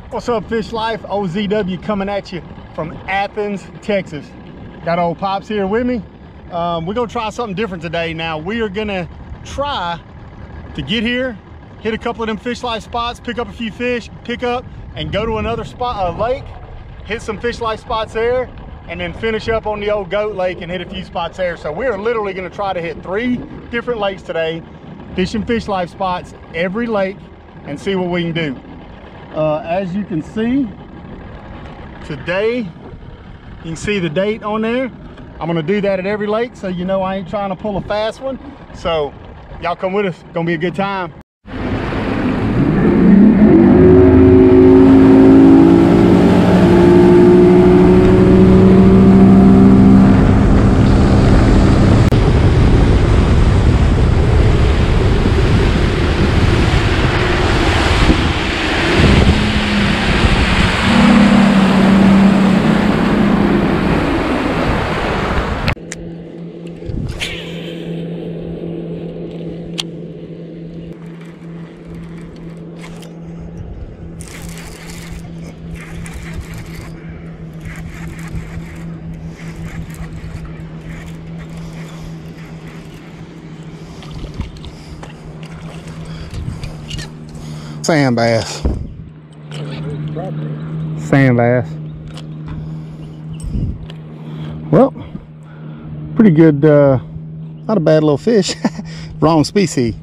What's up, Fish Life? OZW coming at you from Athens, Texas. Got old Pops here with me. We're gonna try something different today. Now we are gonna try to get here, hit a couple of them Fish Life spots, pick up a few fish, pick up and go to another spot, a lake, hit some Fish Life spots there, and then finish up on the old Goat Lake and hit a few spots there. So we're literally gonna try to hit 3 different lakes today, fishing Fish Life spots every lake, and see what we can do. As you can see, today, you can see the date on there. I'm gonna do that at every lake, so you know I ain't trying to pull a fast one. So y'all come with us, it's gonna be a good time. Sand bass. Sand bass. Well, pretty good, not a bad little fish. Wrong species.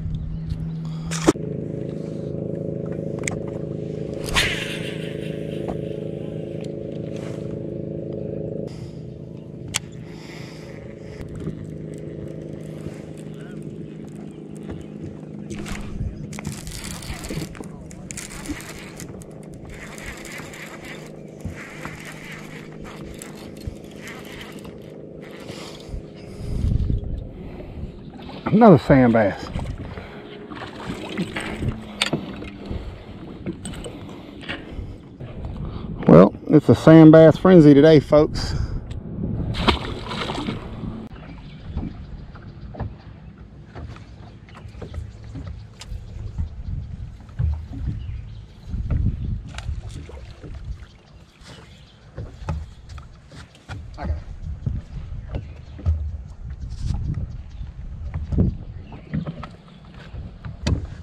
Another sand bass. Well, it's a sand bass frenzy today, folks.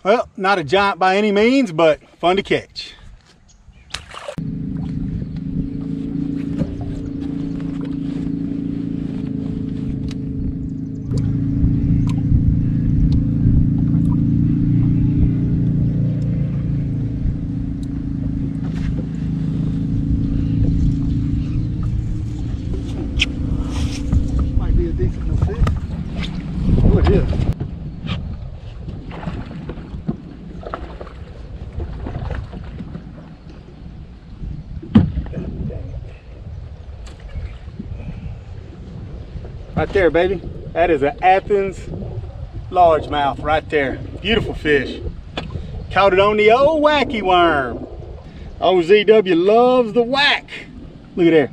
Well, not a giant by any means, but fun to catch. Might be a decent little fish. Oh, it is. Right there, baby. That is an Athens largemouth right there. Beautiful fish. Caught it on the old wacky worm. OZW loves the whack. Look at there.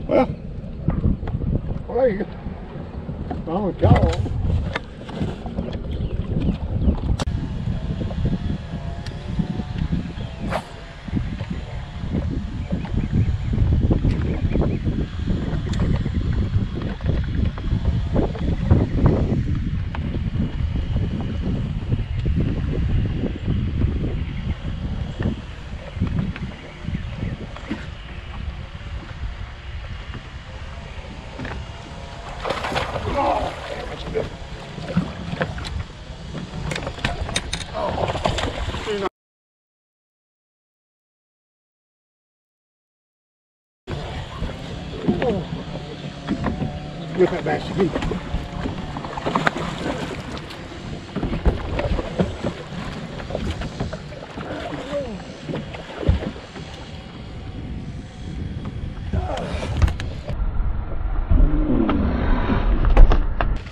Well, there you go. I'm gonna call. Whip that back to me.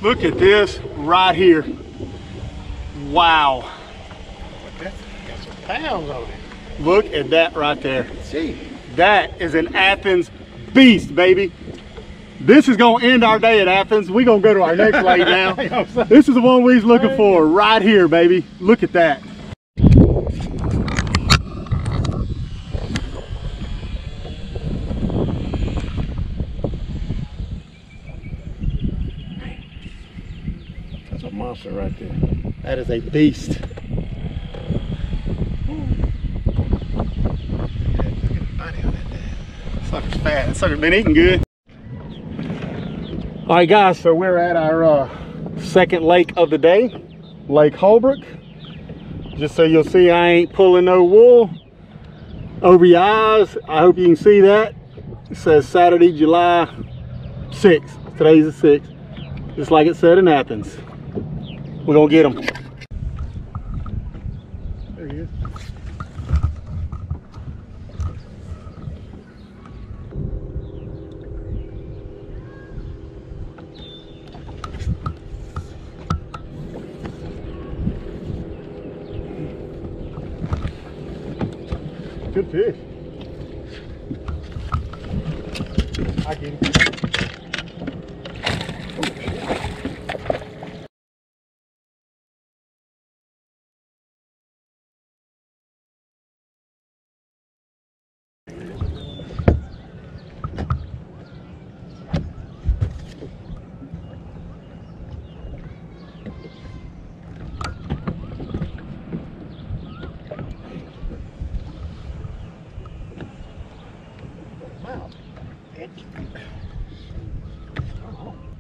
Look at this right here. Wow. Got some pounds on it. Look at that right there. See, that is an Athens beast, baby. This is gonna end our day at Athens. We're gonna go to our next lake now. This is the one we was looking for right here, baby. Look at that. that's a monster right there. That is a beast. Sucker's fat. That sucker's been eating good. All right, guys, so we're at our second lake of the day, Lake Holbrook. Just so you'll see I ain't pulling no wool over your eyes. I hope you can see that. It says Saturday, July 6th. Today's the 6th, just like it said in Athens. We're gonna get them. There he is. Good fish. I get it.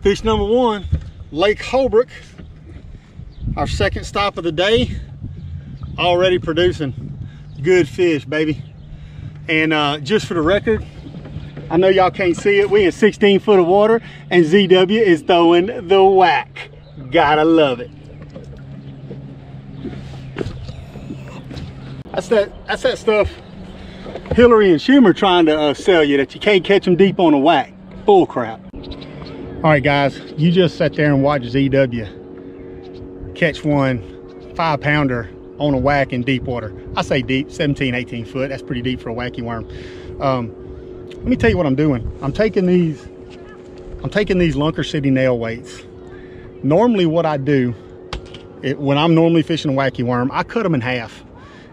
Fish number one, Lake Holbrook, our second stop of the day. Already producing good fish, baby. And just for the record, I know y'all can't see it, we in 16 foot of water and ZW is throwing the whack. Gotta love it. That's that stuff Hillary and Schumer trying to sell you, that you can't catch them deep on a whack. Bull crap. All right, guys, you just sat there and watched ZW catch one 5-pounder on a whack in deep water. I say deep, 17, 18 foot. That's pretty deep for a wacky worm. Let me tell you what I'm doing. I'm taking these Lunker City nail weights. Normally what I do, when I'm normally fishing a wacky worm, I cut them in half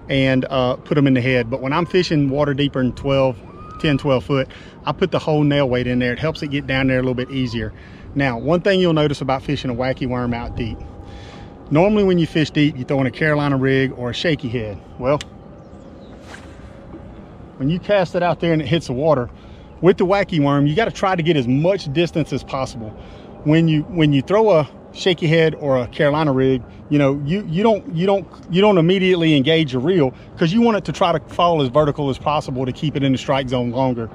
and put them in the head. But when I'm fishing water deeper than 10, 12 foot, I put the whole nail weight in there. It helps it get down there a little bit easier. Now, one thing you'll notice about fishing a wacky worm out deep, normally when you fish deep, you throw in a Carolina rig or a shaky head. Well, when you cast it out there and it hits the water, with the wacky worm, you got to try to get as much distance as possible. When you throw a shaky head or a Carolina rig, you know, you don't immediately engage your reel because you want it to try to fall as vertical as possible to keep it in the strike zone longer.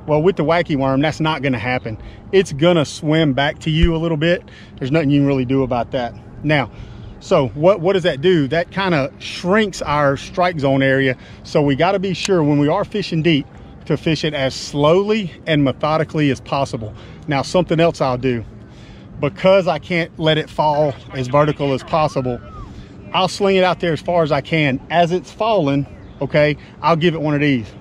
Well, with the wacky worm, that's not going to happen. It's gonna swim back to you a little bit. There's nothing you can really do about that. Now, so what does that do? That kind of shrinks our strike zone area. So we got to be sure when we are fishing deep to fish it as slowly and methodically as possible. Now, something else I'll do, because I can't let it fall as vertical as possible, I'll sling it out there as far as I can. As it's falling, okay, I'll give it one of these,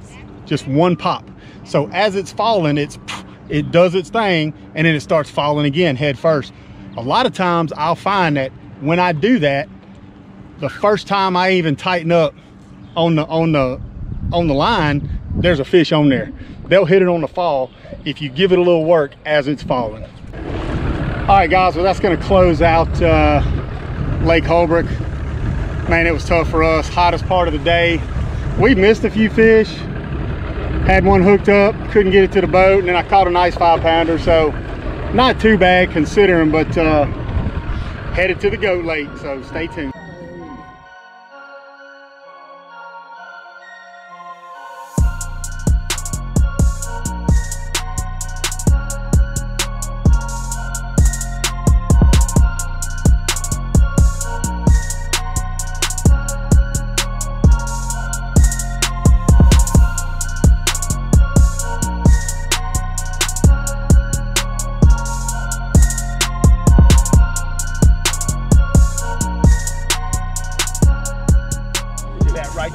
just one pop. So as it's falling, it does its thing and then it starts falling again head first. A lot of times I'll find that when I do that, the first time I even tighten up on the line, there's a fish on there. They'll hit it on the fall if you give it a little work as it's falling. All right, guys, well, that's gonna close out Lake Holbrook. Man, it was tough for us. Hottest part of the day. We missed a few fish. Had one hooked up, couldn't get it to the boat, and then I caught a nice 5-pounder, so not too bad considering, but headed to the goat lake, so stay tuned.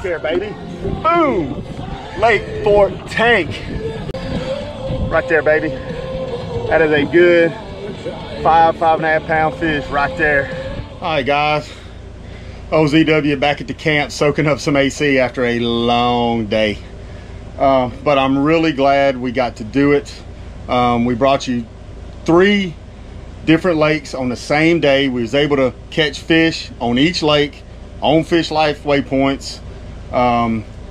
there, baby. Boom. Lake Fort Tank. Right there, baby. That is a good 5.5 pound fish right there. All right, guys. OZW back at the camp soaking up some AC after a long day. But I'm really glad we got to do it. We brought you 3 different lakes on the same day. We was able to catch fish on each lake on Fish Life waypoints.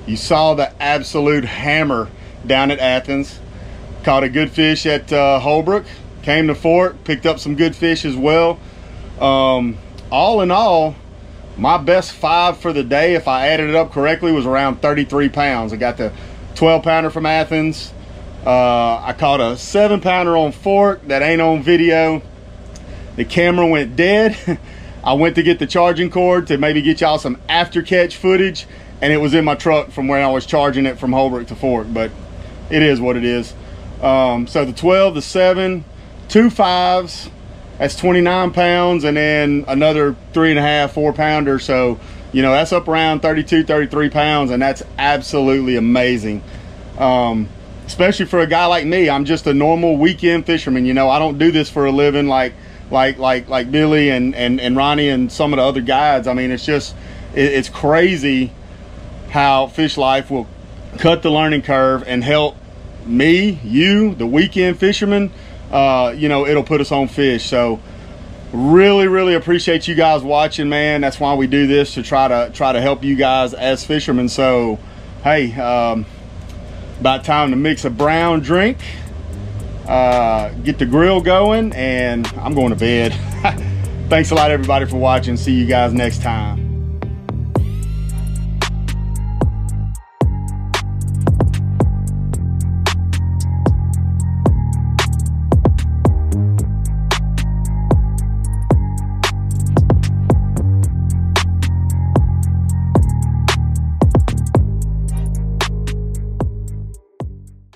You saw the absolute hammer down at Athens. Caught a good fish at Holbrook. Came to Fort, picked up some good fish as well. All in all, my best 5 for the day, if I added it up correctly, was around 33 pounds. I got the 12-pounder from Athens. I caught a 7-pounder on Fort that ain't on video. The camera went dead. I went to get the charging cord to maybe get y'all some after catch footage, and it was in my truck from where I was charging it from Holbrook to Fort, but it is what it is. So the 12, the 7, 2 5s, that's 29 pounds, and then another 3.5, 4-pounder. So, you know, that's up around 32, 33 pounds, and that's absolutely amazing. Especially for a guy like me. I'm just a normal weekend fisherman. You know, I don't do this for a living like Billy and Ronnie and some of the other guides. I mean, it's just, it's crazy how Fish Life will cut the learning curve and help me, you, the weekend fisherman. You know, it'll put us on fish. So really appreciate you guys watching, man. That's why we do this, to try to help you guys as fishermen. So hey, about time to mix a brown drink, get the grill going, and I'm going to bed. Thanks a lot, everybody, for watching. See you guys next time.